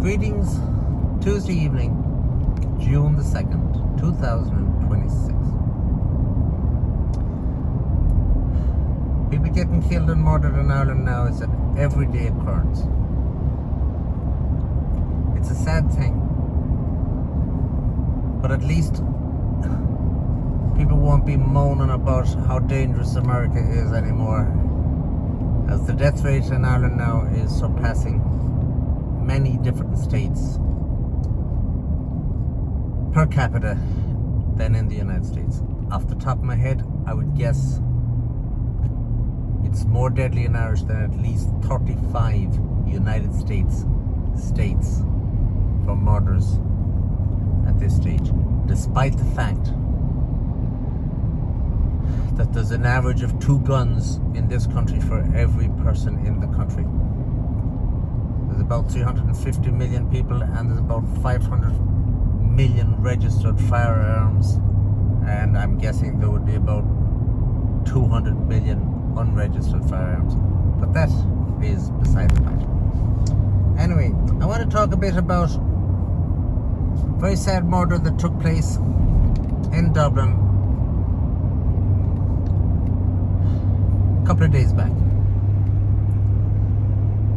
Greetings, Tuesday evening, June the 2nd, 2026. People getting killed and murdered in Ireland now is an everyday occurrence. It's a sad thing, but at least people won't be moaning about how dangerous America is anymore, as the death rate in Ireland now is surpassing many different states per capita than in the United States. Off the top of my head, I would guess it's more deadly in Irish than at least 35 United States for murders at this stage, despite the fact that there's an average of 2 guns in this country for every person in the country. There's about 350 million people and there's about 500 million registered firearms, and I'm guessing there would be about 200 million unregistered firearms, but that is beside the point. Anyway, I want to talk a bit about a very sad murder that took place in Dublin a couple of days back.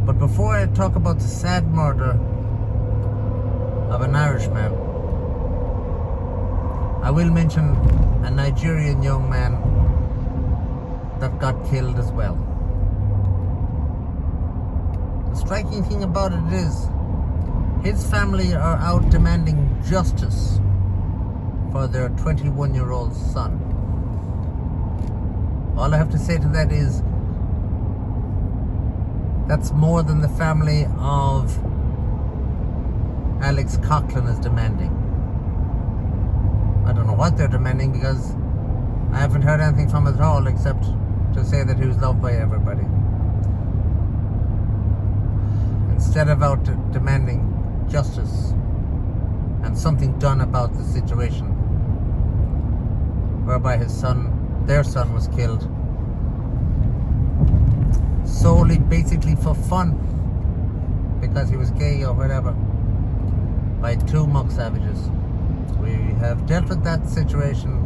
But before I talk about the sad murder of an Irishman, I will mention a Nigerian young man that got killed as well. The striking thing about it is his family are out demanding justice for their 21-year-old son. All I have to say to that is that's more than the family of Alex Coughlin is demanding. I don't know what they're demanding because I haven't heard anything from him at all except to say that he was loved by everybody. Instead of out demanding justice and something done about the situation whereby their son was killed solely basically for fun because he was gay or whatever by 2 muck savages. We have dealt with that situation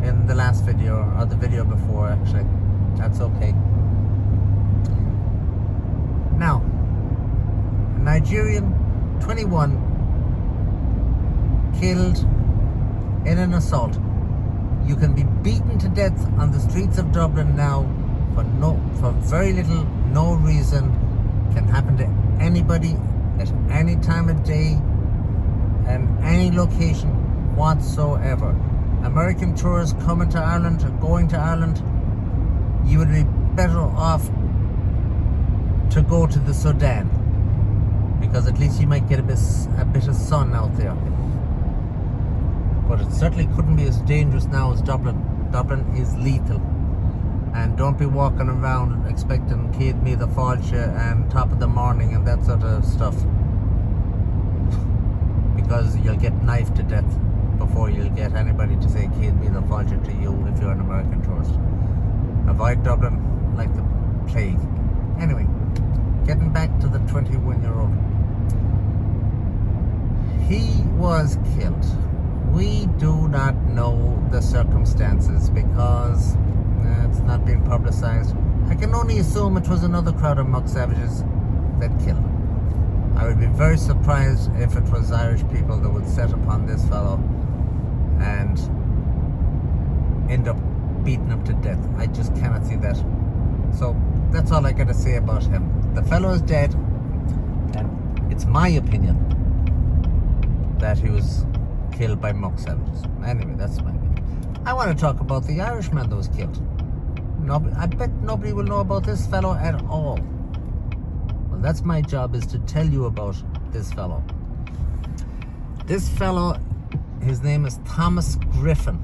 in the last video, or the video before actually. That's okay. Now, a Nigerian 21 killed in an assault. You can be beaten to death on the streets of Dublin now for very little, no reason. Can happen to anybody at any time of day and any location whatsoever. American tourists coming to Ireland or going to Ireland, you would be better off to go to the Sudan, because at least you might get a bit of sun out there. But it certainly couldn't be as dangerous now as Dublin. Dublin is lethal. And don't be walking around expecting Céad Míle Fáilte and top of the morning and that sort of stuff, because you'll get knifed to death before you'll get anybody to say Céad Míle Fáilte to you if you're an American tourist. Avoid Dublin like the plague. Anyway, getting back to the 21-year-old. He was killed. We do not know the circumstances because it's not being publicized. I can only assume it was another crowd of muck savages that killed him. I would be very surprised if it was Irish people that would set upon this fellow and end up beating him to death. I just cannot see that. So that's all I got to say about him. The fellow is dead, and it's my opinion that he was killed by muck savages. Anyway, that's my opinion. I want to talk about the Irishman that was killed. I bet nobody will know about this fellow at all. Well, that's my job, is to tell you about this fellow. This fellow, his name is Thomas Griffin.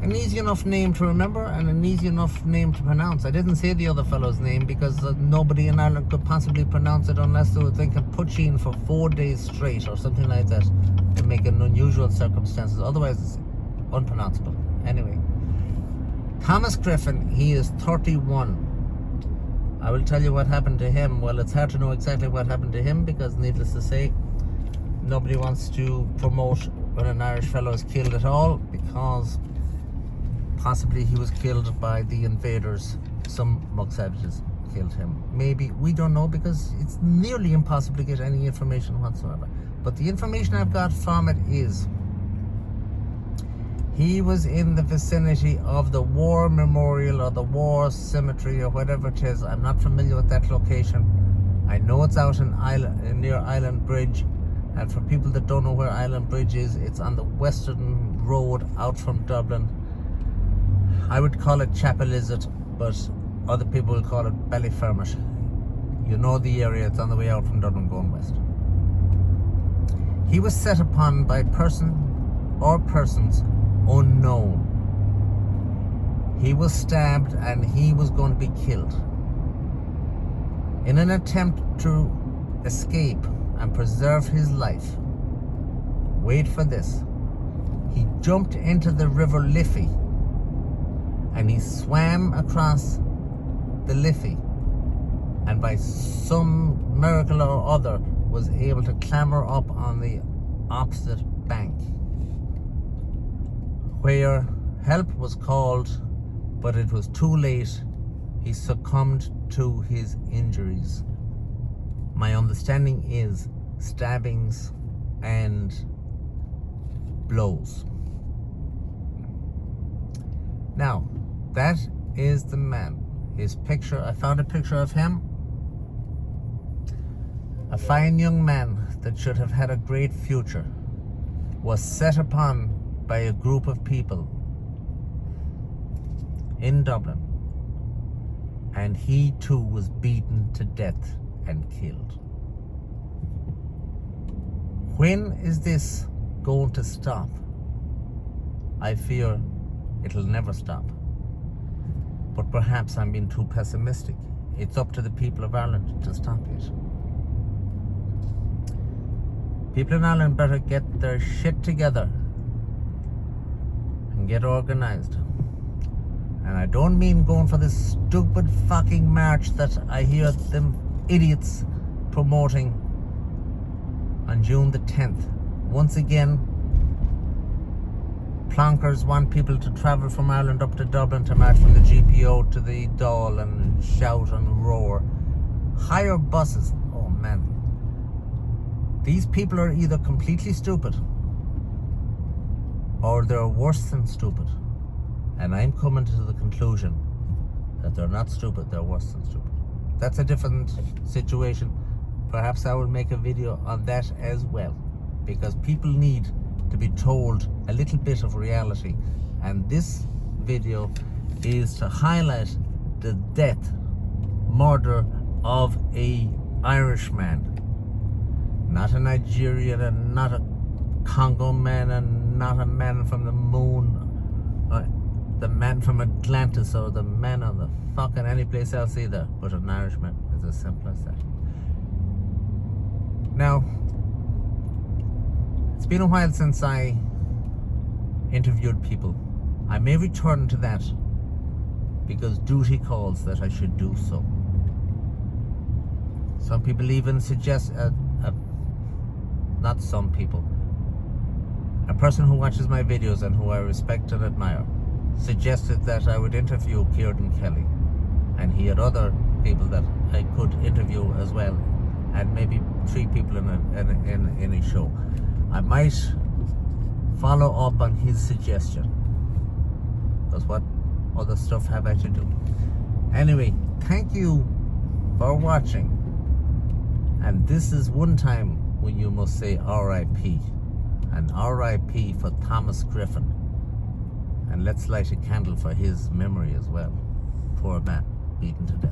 An easy enough name to remember and an easy enough name to pronounce. I didn't say the other fellow's name because nobody in Ireland could possibly pronounce it unless they were thinking Puchin for 4 days straight or something like that to make an unusual circumstances. Otherwise, it's unpronounceable. Anyway, Thomas Griffin, he is 31. I will tell you what happened to him. Well, it's hard to know exactly what happened to him because, needless to say, nobody wants to promote when an Irish fellow is killed at all, because possibly he was killed by the invaders. Some Muck Savages killed him. Maybe, we don't know, because it's nearly impossible to get any information whatsoever. But the information I've got from it is he was in the vicinity of the War Memorial or the War Cemetery or whatever it is. I'm not familiar with that location. I know it's out in near Island Bridge. And for people that don't know where Island Bridge is, it's on the western road out from Dublin. I would call it Chapelizet, but other people will call it Ballyfermot. You know the area, it's on the way out from Dublin going west. He was set upon by person or persons unknown. He was stabbed and he was going to be killed. In an attempt to escape and preserve his life, wait for this, he jumped into the River Liffey and he swam across the Liffey, and by some miracle or other was able to clamber up on the opposite bank, where help was called, but it was too late. He succumbed to his injuries. My understanding is stabbings and blows. Now, that is the man. His picture, I found a picture of him. A fine young man that should have had a great future was set upon by a group of people in Dublin, and he too was beaten to death and killed. When is this going to stop? I fear it'll never stop. But perhaps I'm being too pessimistic. It's up to the people of Ireland to stop it. People in Ireland better get their shit together and get organized. And I don't mean going for this stupid fucking march that I hear them idiots promoting on June the 10th. Once again, plonkers want people to travel from Ireland up to Dublin to march from the GPO to the Dáil and shout and roar. Hire buses. Oh man. These people are either completely stupid or they're worse than stupid. And I'm coming to the conclusion that they're not stupid, they're worse than stupid. That's a different situation. Perhaps I will make a video on that as well, because people need to be told a little bit of reality, and this video is to highlight the death, murder of a Irishman, not a Nigerian and not a Congo man and not a man from the moon, the man from Atlantis or the man on the fucking any place else either, but an Irishman. It's as simple as that. Now, it's been a while since I interviewed people. I may return to that because duty calls that I should do so. Some people even suggest, not some people, a person who watches my videos and who I respect and admire suggested that I would interview Kieran Kelly, and he had other people that I could interview as well, and maybe 3 people in a show. I might follow up on his suggestion, because what other stuff have I to do? Anyway, thank you for watching, and this is one time when you must say R.I.P. and R.I.P. for Thomas Griffin, and let's light a candle for his memory as well. Poor man, beaten to death.